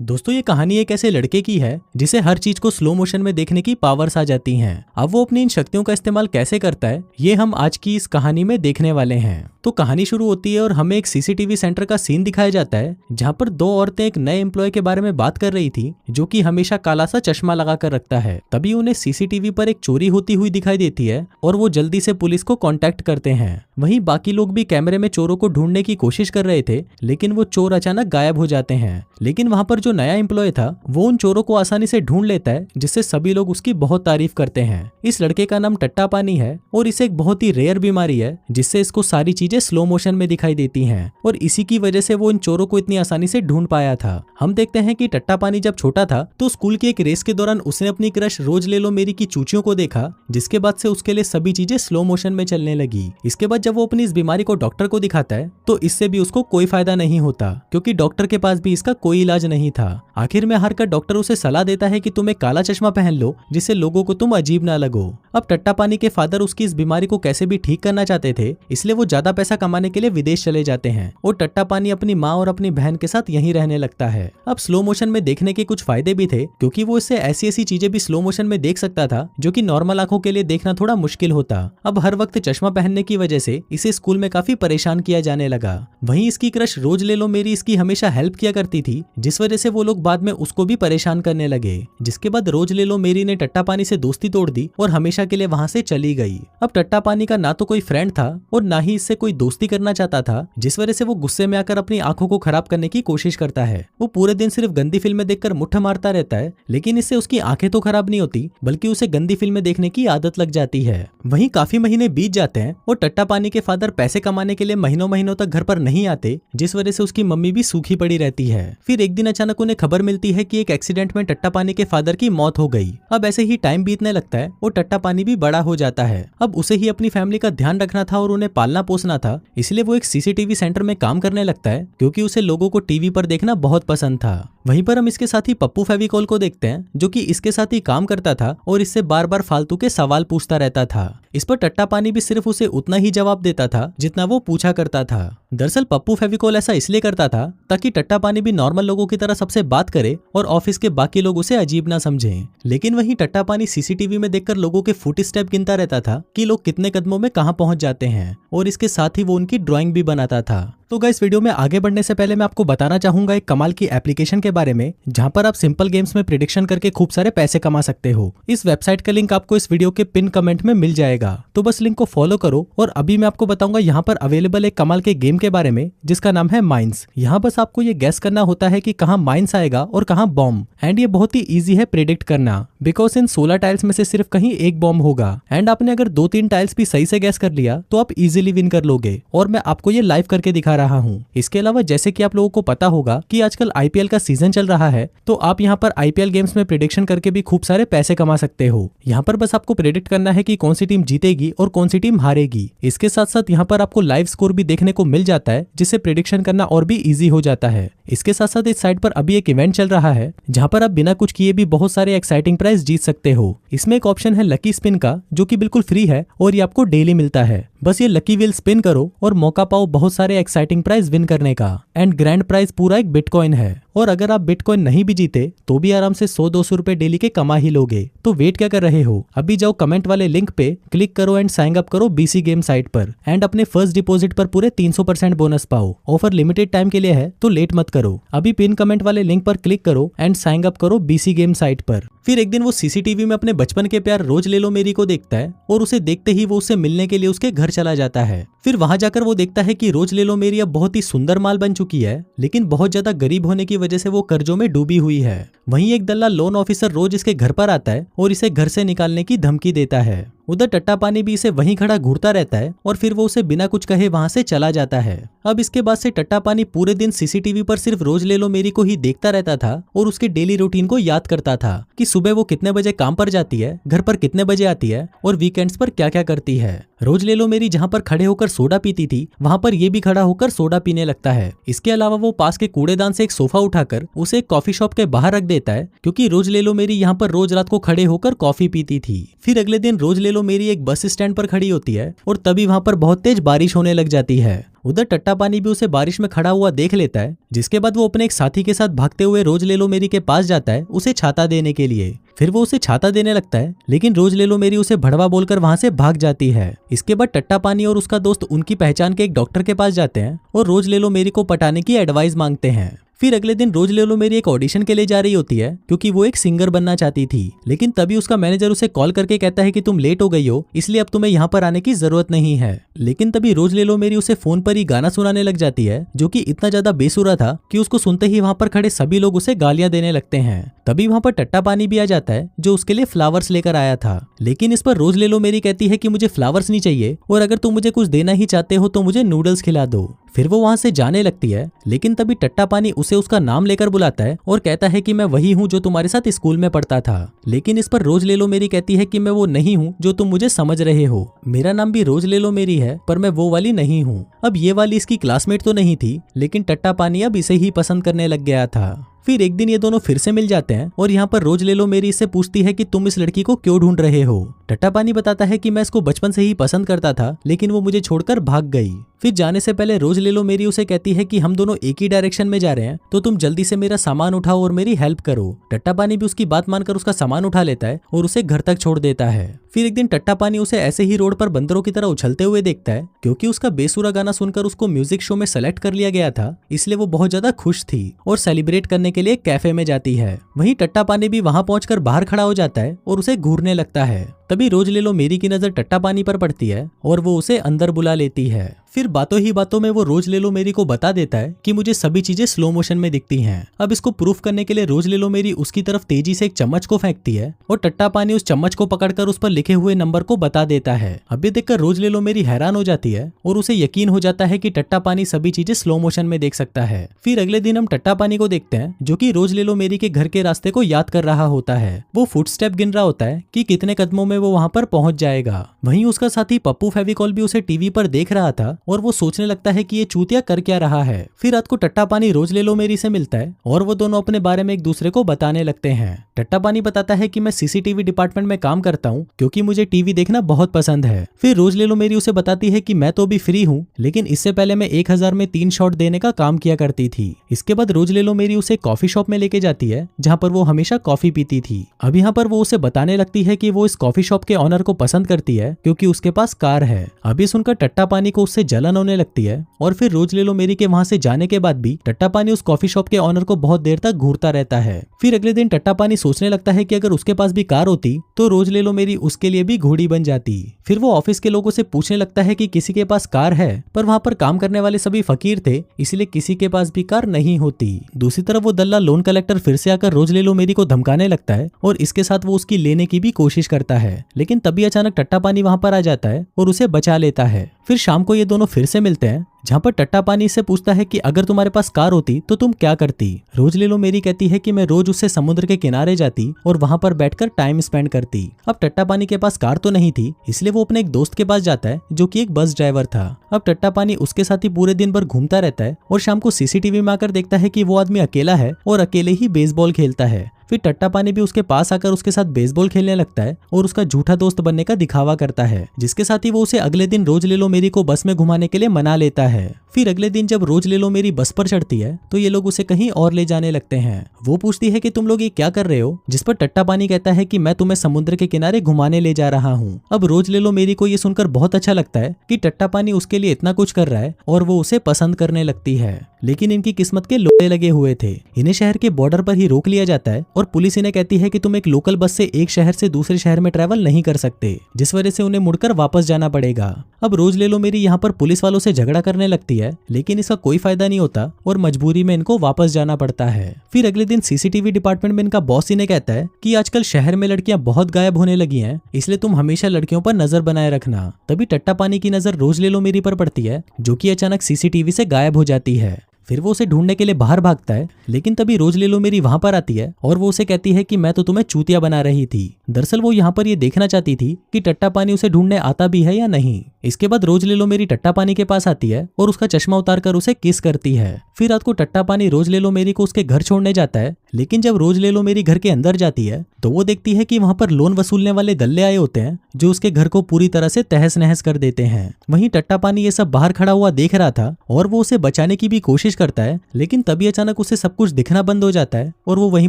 दोस्तों ये कहानी एक ऐसे लड़के की है जिसे हर चीज को स्लो मोशन में देखने की पावर्स आ जाती हैं। अब वो अपनी इन शक्तियों का इस्तेमाल कैसे करता है ये हम आज की इस कहानी में देखने वाले हैं। तो कहानी शुरू होती है और हमें एक सीसीटीवी सेंटर का सीन दिखाया जाता है जहाँ पर दो औरतें एक नए एम्प्लॉय के बारे में बात कर रही थी जो कि हमेशा काला सा चश्मा लगा कर रखता है। तभी उन्हें सीसीटीवी पर एक चोरी होती हुई दिखाई देती है और वो जल्दी से पुलिस को कांटेक्ट करते हैं। वहीं बाकी लोग भी कैमरे में चोरों को ढूंढने की कोशिश कर रहे थे लेकिन वो चोर अचानक गायब हो जाते हैं। लेकिन वहां पर जो नया एम्प्लॉय था वो उन चोरों को आसानी से ढूंढ लेता है जिससे सभी लोग उसकी बहुत तारीफ करते हैं। इस लड़के का नाम टट्टा पानी है और इसे एक बहुत ही रेयर बीमारी है जिससे इसको सारी चीजें स्लो मोशन में दिखाई देती हैं और इसी की वजह से वो इन चोरों को इतनी आसानी से ढूंढ पाया था। हम देखते हैं कि टट्टा पानी जब छोटा था तो स्कूल की एक रेस के दौरान उसने अपनी क्रश रोज ले लो मेरी की चूचियों को देखा, जिसके बाद से उसके लिए सभी चीजें स्लो मोशन में चलने लगी। इसके बाद जब वो अपनी इस बीमारी को डॉक्टर को दिखाता है तो इससे भी उसको कोई फायदा नहीं होता क्योंकि डॉक्टर के पास भी इसका कोई इलाज नहीं था। आखिर में हारकर डॉक्टर उसे सलाह देता है कि तुम एक काला चश्मा पहन लो जिससे लोगों को तुम अजीब ना लगो। अब टट्टा पानी के फादर उसकी इस बीमारी को कैसे भी ठीक करना चाहते थे इसलिए वो ज्यादा पैसा कमाने के लिए विदेश चले जाते हैं और टट्टा पानी अपनी माँ और अपनी बहन के साथ यहीं रहने लगता है। अब स्लो मोशन में देखने के कुछ फायदे भी थे क्योंकि वो इससे ऐसी ऐसी चीजें भी स्लो मोशन में देख सकता था जो कि नॉर्मल आंखों के लिए देखना थोड़ा मुश्किल होता। अब हर वक्त चश्मा पहनने की वजह से इसे स्कूल में काफी परेशान किया जाने लगा। वहीं इसकी क्रश रोज ले लो मेरी इसकी हमेशा हेल्प किया करती थी जिस वजह से वो लोग बाद में उसको भी परेशान करने लगे। जिसके बाद रोज ले लो मेरी ने टट्टा पानी से दोस्ती तोड़ दी और हमेशा के लिए वहां से चली गई। अब टट्टा पानी का ना तो कोई फ्रेंड था और ना ही इससे कोई दोस्ती करना चाहता था, जिस वजह से वो गुस्से में आकर अपनी आंखों को खराब करने की कोशिश करता है। वो पूरे दिन सिर्फ गंदी फिल्में देखकर मुट्ठ मारता रहता है लेकिन इससे उसकी आंखें तो खराब नहीं होती बल्कि उसे गंदी फिल्में देखने की आदत लग जाती है। वहीं काफी महीने बीत जाते हैं और टट्टा पानी के फादर पैसे कमाने के लिए महीनों महीनों तक घर पर नहीं आते जिस वजह से उसकी मम्मी भी सूखी पड़ी रहती है। फिर एक दिन अचानक उन्हें खबर मिलती है कि एक एक्सीडेंट में टट्टा पानी के फादर की मौत हो गई। अब ऐसे ही टाइम बीतने लगता है और टट्टा पानी भी बड़ा हो जाता है। अब उसे ही अपनी फैमिली का ध्यान रखना था और उन्हें पालना पोसना था, इसलिए वो एक सीसीटीवी सेंटर में काम करने लगता है क्योंकि उसे लोगों को टीवी पर देखना बहुत पसंद था। वहीं पर हम इसके साथ ही पप्पू फेविकोल को देखते हैं जो कि इसके साथ ही काम करता था और इससे बार बार फालतू के सवाल पूछता रहता था। इस पर टट्टा पानी भी सिर्फ उसे उतना ही जवाब देता था जितना वो पूछा करता था। दरअसल पप्पू फेविकोल ऐसा इसलिए करता था ताकि टट्टा पानी भी नॉर्मल लोगों की तरह सबसे बात करे और ऑफिस के बाकी लोग उसे अजीब ना समझें। लेकिन वहीं टट्टा पानी सीसीटीवी में देखकर लोगों के फुट स्टेप गिनता रहता था कि लोग कितने कदमों में कहां पहुंच जाते हैं और इसके साथ ही वो उनकी ड्राइंग भी बनाता था। तो गाइस वीडियो में आगे बढ़ने से पहले मैं आपको बताना चाहूंगा एक कमाल की एप्लीकेशन के बारे में जहां पर आप सिंपल गेम्स में प्रेडिक्शन करके खूब सारे पैसे कमा सकते हो। इस वेबसाइट का लिंक आपको इस वीडियो के पिन कमेंट में मिल जाएगा, तो बस लिंक को फॉलो करो। और अभी मैं आपको बताऊंगा यहाँ पर अवेलेबल एक कमाल के गेम के बारे में जिसका नाम है माइंस। यहाँ बस आपको ये गैस करना होता है कि कहाँ माइंस आएगा और कहाँ बॉम्ब, एंड ये बहुत ही ईजी है प्रेडिक्ट करना बिकॉज इन 16 टाइल्स में से सिर्फ कहीं एक बॉम्ब होगा एंड आपने अगर 2-3 टाइल्स भी सही से गैस कर लिया तो आप इजीली विन कर लोगे और मैं आपको ये लाइव करके दिखा रहा हूँ। इसके अलावा जैसे कि आप लोगों को पता होगा कि आजकल आईपीएल का सीजन चल रहा है तो आप यहाँ पर आईपीएल गेम्स में प्रेडिक्शन करके भी खूब सारे पैसे कमा सकते हो। यहाँ पर बस आपको प्रेडिक्ट करना है कि कौन सी टीम जीतेगी और कौन सी टीम हारेगी। इसके साथ साथ यहाँ पर आपको लाइव स्कोर भी देखने को मिल जाता है जिससे प्रेडिक्शन करना और भी इजी हो जाता है। इसके साथ साथ इस साइट पर अभी एक इवेंट चल रहा है जहाँ पर आप बिना कुछ किए भी बहुत सारे एक्साइटिंग प्राइज जीत सकते हो। इसमें एक ऑप्शन है लकी स्पिन का जो कि बिल्कुल फ्री है और ये आपको डेली मिलता है। बस ये लकी व्हील स्पिन करो और मौका पाओ बहुत सारे एक्साइटिंग प्राइज विन करने का। एंड ग्रैंड प्राइज पूरा एक बिटकॉइन है और अगर आप बिटकॉइन नहीं भी जीते तो भी आराम से 100-200 रुपए डेली के कमा ही लोगे। तो वेट क्या कर रहे हो, अभी जाओ कमेंट वाले लिंक पे क्लिक करो एंड साइन अप करो बीसी गेम साइट पर एंड अपने फर्स्ट डिपॉजिट पर पूरे 300% बोनस पाओ। ऑफर लिमिटेड टाइम के लिए है तो लेट मत करो, अभी पिन कमेंट वाले लिंक पर क्लिक करो एंड साइन अप करो बीसी गेम साइट पर। फिर एक दिन वो सीसीटीवी में अपने बचपन के प्यार रोज ले लो मेरी को देखता है और उसे देखते ही वो उससे मिलने के लिए उसके घर चला जाता है। फिर वहां जाकर वो देखता है कि रोज ले लो मेरी अब बहुत ही सुंदर माल बन चुकी है लेकिन बहुत ज्यादा गरीब होने की वजह से वो कर्जों में डूबी हुई है। वहीं एक दल्ला लोन ऑफिसर रोज इसके घर पर आता है और इसे घर से निकालने की धमकी देता है। उधर टट्टा पानी भी इसे वहीं खड़ा घूरता रहता है और फिर वो उसे बिना कुछ कहे वहां से चला जाता है। अब इसके बाद से टट्टा पानी पूरे दिन सीसीटीवी पर सिर्फ रोज ले लो मेरी को ही देखता रहता था और उसके डेली रूटीन को याद करता था कि सुबह वो कितने बजे काम पर जाती है, घर पर कितने बजे आती है और वीकेंड्स पर क्या क्या करती है। रोज ले लो मेरी जहाँ पर खड़े होकर सोडा पीती थी वहां पर ये भी खड़ा होकर सोडा पीने लगता है। इसके अलावा वो पास के कूड़ेदान से एक सोफा उठाकर उसे एक कॉफी शॉप के बाहर रख देता है क्योंकि रोज ले लो मेरी यहाँ पर रोज रात को खड़े होकर कॉफी पीती थी। फिर अगले दिन रोज ले लो मेरी एक बस स्टैंड पर खड़ी होती है और तभी वहां पर बहुत तेज बारिश होने लग जाती है। उधर टट्टा पानी भी उसे बारिश में खड़ा हुआ देख लेता है, जिसके बाद वो अपने एक साथी के साथ भागते हुए रोज ले लो मेरी के पास जाता है उसे छाता देने के लिए। फिर वो उसे छाता देने लगता है, लेकिन रोज ले लो मेरी उसे भड़वा बोलकर वहां से भाग जाती है। इसके बाद टट्टा पानी और उसका दोस्त उनकी पहचान के एक डॉक्टर के पास जाते हैं और रोज ले लो मेरी को पटाने की एडवाइस मांगते हैं। फिर अगले दिन रोज ले लो मेरी एक ऑडिशन के लिए जा रही होती है, क्योंकि वो एक सिंगर बनना चाहती थी। लेकिन तभी उसका मैनेजर उसे कॉल करके कहता है कि तुम लेट हो गई हो, इसलिए अब तुम्हें यहाँ पर आने की जरूरत नहीं है। लेकिन तभी रोज ले लो मेरी उसे फोन पर ही गाना सुनाने लग जाती है, जो कि इतना ज्यादा बेसुरा था कि उसको सुनते ही वहाँ पर खड़े सभी लोग उसे गालियां देने लगते हैं। तभी वहाँ पर टट्टा पानी भी आ जाता है, जो उसके लिए फ्लावर्स लेकर आया था। लेकिन इस पर रोज ले लो मेरी कहती है कि मुझे फ्लावर्स नहीं चाहिए, और अगर तुम मुझे कुछ देना ही चाहते हो तो मुझे नूडल्स खिला दो। फिर वो वहां से जाने लगती है, लेकिन तभी टट्टा पानी उसे उसका नाम लेकर बुलाता है और कहता है कि मैं वही हूँ जो तुम्हारे साथ स्कूल में पढ़ता था। लेकिन इस पर रोज ले लो मेरी कहती है कि मैं वो नहीं हूँ जो तुम मुझे समझ रहे हो, मेरा नाम भी रोज ले लो मेरी है, पर मैं वो वाली नहीं हूँ। अब ये वाली इसकी क्लासमेट तो नहीं थी, लेकिन टट्टा पानी अब इसे ही पसंद करने लग गया था। फिर एक दिन ये दोनों फिर से मिल जाते हैं और यहाँ पर रोज ले लो मेरी इससे पूछती है कि तुम इस लड़की को क्यों ढूंढ रहे हो। टट्टा पानी बताता है कि मैं इसको बचपन से ही पसंद करता था, लेकिन वो मुझे छोड़कर भाग गई। फिर जाने से पहले रोज ले लो मेरी उसे कहती है कि हम दोनों एक ही डायरेक्शन में जा रहे हैं, तो तुम जल्दी से मेरा सामान उठाओ और मेरी हेल्प करो। टट्टा पानी भी उसकी बात मानकर उसका सामान उठा लेता है और उसे घर तक छोड़ देता है। फिर एक दिन टट्टा पानी उसे ऐसे ही रोड पर बंदरों की तरह उछलते हुए देखता है, क्योंकि उसका बेसुरा गाना सुनकर उसको म्यूजिक शो में सेलेक्ट कर लिया गया था, इसलिए वो बहुत ज्यादा खुश थी और सेलिब्रेट करने के लिए कैफे में जाती है। वहीं टट्टा पानी भी वहां पहुंचकर बाहर खड़ा हो जाता है और उसे घूरने लगता है। तभी रोज ले लो मेरी की नजर टट्टा पानी पर पड़ती है और वो उसे अंदर बुला लेती है। फिर बातों ही बातों में वो रोज ले लो मेरी को बता देता है कि मुझे सभी चीजें स्लो मोशन में दिखती हैं। अब इसको प्रूफ करने के लिए रोज ले लो मेरी उसकी तरफ तेजी से एक चम्मच को फेंकती है और टट्टा पानी उस चम्मच को पकड़कर उस पर लिखे हुए नंबर को बता देता है। अब ये देखकर रोज ले लो मेरी हैरान हो जाती है और उसे यकीन हो जाता है कि टट्टा पानी सभी चीजें स्लो मोशन में देख सकता है। फिर अगले दिन हम टट्टा पानी को देखते हैं, जो कि रोज ले लो मेरी के घर के रास्ते को याद कर रहा होता है। वो फुटस्टेप गिन रहा होता है कि कितने कदमों में वो वहां पर पहुंच जाएगा। वहीं उसका साथी पप्पू फेविकॉल भी उसे टीवी पर देख रहा था और वो सोचने लगता है कि ये चूतिया कर क्या रहा है। फिर रात को टट्टा पानी रोज ले लो मेरी से मिलता है और वो दोनों अपने बारे में एक दूसरे को बताने लगते हैं। टट्टा पानी बताता है कि मैं सीसीटीवी डिपार्टमेंट में काम करता हूँ, क्योंकि मुझे टीवी देखना बहुत पसंद है। फिर रोज ले लो मेरी उसे बताती है कि मैं तो अभी फ्री हूँ, लेकिन इससे पहले मैं 1000 में 3 शॉट देने का काम किया करती थी। इसके बाद रोज ले लो मेरी उसे कॉफी शॉप में लेके जाती है, जहाँ पर वो हमेशा कॉफी पीती थी। अब यहाँ पर वो उसे बताने लगती है कि वो इस कॉफी शॉप के ऑनर को पसंद करती है, क्योंकि उसके पास कार है। अभी सुनकर टट्टा पानी को उससे जलन होने लगती है और फिर रोज ले लो मेरी के वहां से जाने के बाद भी टट्टा पानी उस कॉफी शॉप के ऑनर को बहुत देर तक घूरता रहता है। फिर अगले दिन टट्टा पानी सोचने लगता है कि अगर उसके पास भी कार होती तो रोज ले लो मेरी उसके लिए भी घोड़ी बन जाती। फिर वो ऑफिस के लोगों से पूछने लगता है कि किसी के पास कार है, पर वहां पर काम करने वाले सभी फकीर थे, इसलिए किसी के पास भी कार नहीं होती। दूसरी तरफ वो दल्ला लोन कलेक्टर फिर से आकर रोज ले लो मेरी को धमकाने लगता है और इसके साथ वो उसकी लेने की भी कोशिश करता है, लेकिन तभी अचानक टट्टा पानी वहां पर आ जाता है और उसे बचा लेता है। फिर शाम को ये दोनों फिर से मिलते हैं, जहाँ पर टट्टा पानी इससे पूछता है कि अगर तुम्हारे पास कार होती तो तुम क्या करती। रोज ले लो मेरी कहती है कि मैं रोज उससे समुद्र के किनारे जाती और वहां पर बैठकर टाइम स्पेंड करती। अब टट्टा पानी के पास कार तो नहीं थी, इसलिए वो अपने एक दोस्त के पास जाता है, जो कि एक बस ड्राइवर था। अब टट्टा पानी उसके साथ ही पूरे दिन भर घूमता रहता है और शाम को सीसीटीवी में आकर देखता है कि वो आदमी अकेला है और अकेले ही बेसबॉल खेलता है। फिर टट्टा पानी भी उसके पास आकर उसके साथ बेसबॉल खेलने लगता है और उसका झूठा दोस्त बनने का दिखावा करता है, जिसके साथ ही वो उसे अगले दिन रोज ले लो मेरी को बस में घुमाने के लिए मना लेता है। फिर अगले दिन जब रोज ले लो मेरी बस पर चढ़ती है तो ये लोग उसे कहीं और ले जाने लगते हैं। वो पूछती है कि तुम लोग ये क्या कर रहे हो, जिस पर टट्टा पानी कहता है कि मैं तुम्हें समुद्र के किनारे घुमाने ले जा रहा हूँ। अब रोज ले लो मेरी को ये सुनकर बहुत अच्छा लगता है कि टट्टा पानी उसके लिए इतना कुछ कर रहा है और वो उसे पसंद करने लगती है। लेकिन इनकी किस्मत के लोड़े लगे हुए थे। इन्हें शहर के बॉर्डर पर ही रोक लिया जाता है और पुलिस इन्हें कहती है कि तुम एक लोकल बस से एक शहर से दूसरे शहर में ट्रैवल नहीं कर सकते, जिस वजह से उन्हें मुड़कर वापस जाना पड़ेगा। अब रोज ले लो मेरी यहाँ पर पुलिस वालों से झगड़ा करने लगती है, लेकिन इसका कोई फायदा नहीं होता और मजबूरी में इनको वापस जाना पड़ता है। फिर अगले दिन सीसीटीवी डिपार्टमेंट में इनका बॉस इन्हें कहता है कि आजकल शहर में लड़कियां बहुत गायब होने लगी हैं, इसलिए तुम हमेशा लड़कियों पर नजर बनाए रखना। तभी टट्टा पानी की नजर रोज ले लो मेरी पर पड़ती है, जो कि अचानक सीसीटीवी से गायब हो जाती है। फिर वो उसे ढूंढने के लिए बाहर भागता है, लेकिन तभी रोज ले लो मेरी वहां पर आती है और वो उसे कहती है कि मैं तो तुम्हें चूतिया बना रही थी। दरअसल वो यहाँ पर ये देखना चाहती थी कि टट्टा पानी उसे ढूंढने आता भी है या नहीं। इसके बाद रोज ले लो मेरी टट्टा पानी के पास आती है और उसका चश्मा उतार कर उसे किस करती है। फिर रात को टट्टा पानी रोज ले लो मेरी को उसके घर छोड़ने जाता है, लेकिन जब रोज ले लो मेरी घर के अंदर जाती है तो वो देखती है कि वहां पर लोन वसूलने वाले दल्ले आए होते हैं जो उसके घर को पूरी तरह से तहस नहस कर देते हैं। वहीं टट्टा पानी ये सब बाहर खड़ा हुआ देख रहा था और वो उसे बचाने की भी कोशिश करता है, लेकिन तभी अचानक उसे सब कुछ दिखना बंद हो जाता है और वो वहीं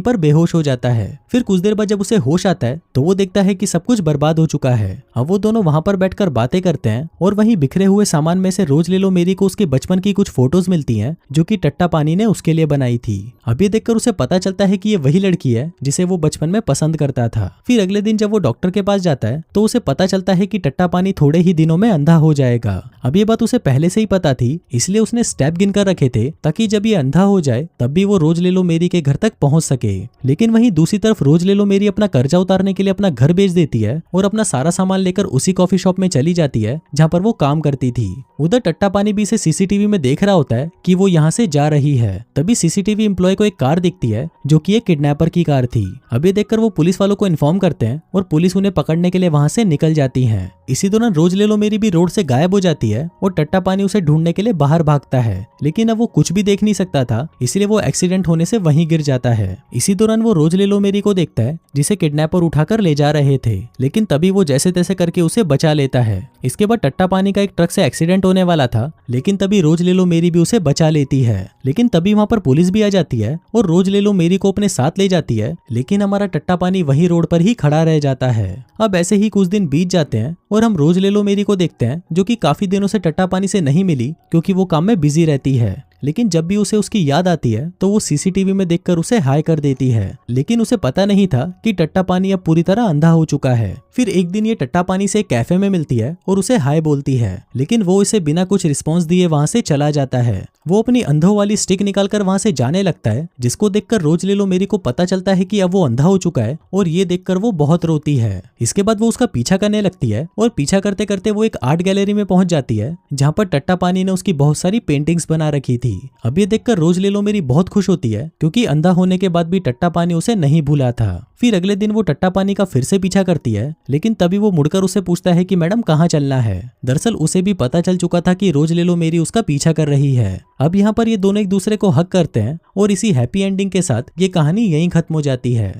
पर बेहोश हो जाता है। फिर कुछ देर बाद जब उसे होश आता है तो वो देखता है कि सब कुछ बर्बाद हो चुका है। अब वो दोनों वहां पर बैठकर बातें करते हैं और वहीं बिखरे हुए सामान में से रोज ले लो मेरी को उसके बचपन की कुछ फोटोज मिलती हैं जो कि टट्टा पानी ने उसके लिए बनाई थी। अब ये देखकर उसे पता चलता है कि ये वही लड़की है जिसे वो बचपन में पसंद करता था। फिर अगले दिन जब वो डॉक्टर के पास जाता है तो उसे पता चलता है कि टट्टा पानी थोड़े ही दिनों में अंधा हो जाएगा। अब ये बात उसे पहले से ही पता थी, इसलिए उसने स्टेप गिनकर रखे थे ताकि जब ये अंधा हो जाए तब भी वो रोज ले लो मेरी के घर तक पहुंच सके। लेकिन वहीं दूसरी तरफ रोज ले लो मेरी अपना कर्जा उतारने के लिए अपना घर बेच देती है और अपना सारा सामान लेकर उसी कॉफी शॉप में चली जाती है जहाँ पर वो काम करती थी। उधर टट्टा पानी भी इसे सीसीटीवी में देख रहा होता है कि वो यहाँ से जा रही है। तभी सीसीटीवी एम्प्लॉय को एक कार दिखती है जो कि एक किडनैपर की कार थी। अब ये देखकर वो पुलिस वालों को इन्फॉर्म करते हैं और पुलिस उन्हें पकड़ने के लिए वहां से निकल जाती है। इसी दौरान रोज ले लो मेरी भी रोड से गायब हो जाती है और टट्टा पानी उसे ढूंढने के लिए बाहर भागता है, लेकिन अब वो कुछ भी देख नहीं सकता था, इसलिए वो एक्सीडेंट होने से वहीं गिर जाता है। इसी दौरान वो रोज ले लो मेरी को देखता है जिसे किडनैपर उठाकर ले जा रहे थे, लेकिन तभी वो जैसे तैसे करके उसे बचा लेता है। इसके बाद टट्टा पानी का एक ट्रक से एक्सीडेंट होने वाला था, लेकिन तभी रोज ले लो मेरी भी उसे बचा लेती है। लेकिन तभी वहां पर पुलिस भी आ जाती है और रोज ले लो मेरी को अपने साथ ले जाती है, लेकिन हमारा टट्टा पानी वही रोड पर ही खड़ा रह जाता है। अब ऐसे ही कुछ दिन बीत जाते हैं और हम रोज ले लो मेरी को देखते हैं जो कि काफी दिनों से टट्टा पानी से नहीं मिली क्योंकि वो काम में बिजी रहती है। लेकिन जब भी उसे उसकी याद आती है तो वो सीसीटीवी में देखकर उसे हाय कर देती है, लेकिन उसे पता नहीं था कि टट्टा पानी अब पूरी तरह अंधा हो चुका है। फिर एक दिन ये टट्टा पानी से कैफे में मिलती है और उसे हाय बोलती है, लेकिन वो इसे बिना कुछ रिस्पॉन्स दिए वहां से चला जाता है। वो अपनी अंधों वाली स्टिक निकालकर वहां से जाने लगता है, जिसको देखकर रोज ले लो मेरी को पता चलता है कि अब वो अंधा हो चुका है और ये देखकर वो बहुत रोती है। इसके बाद वो उसका पीछा करने लगती है और पीछा करते करते वो एक आर्ट गैलरी में पहुंच जाती है जहाँ पर टट्टा पानी ने उसकी बहुत सारी पेंटिंग्स बना रखी थी। अब ये देखकर रोज ले लो मेरी बहुत खुश होती है क्योंकि अंधा होने के बाद भी टट्टा पानी उसे नहीं भूला था। फिर अगले दिन वो टट्टा पानी का फिर से पीछा करती है, लेकिन तभी वो मुड़कर उसे पूछता है कि मैडम कहाँ चलना है। दरअसल उसे भी पता चल चुका था कि रोज ले लो मेरी उसका पीछा कर रही है। अब यहाँ पर ये दोनों एक दूसरे को हक करते हैं और इसी हैप्पी एंडिंग के साथ ये कहानी यहीं खत्म हो जाती है।